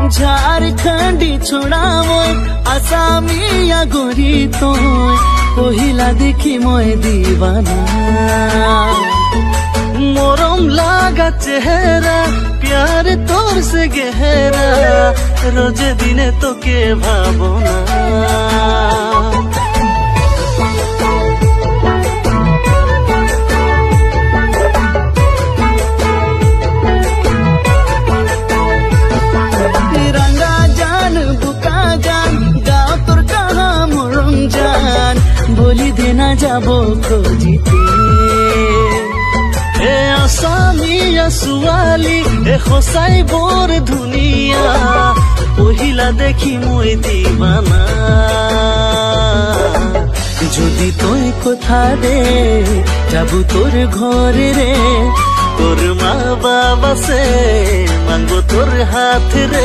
झारखंडी छोड़ा মই आसामिया गोरी तो पहिला देखी मैं दीवाना मोरम लागा चेहरा प्यार तोर से गहरा रोजे दिने तो के भावना तिरंगा जान बुका जान गाँव तोर कहा मोरम जान बोली देना जाबो खोजिते ए आसामिया सुवाली ए खोसाई बोर धुनिया पहिला देखी মই दीवाना যদি তুই কোথা রে যাবো তোর ঘরে রে তোর মা বাবা সে মাঙ্গো তোর হাত রে।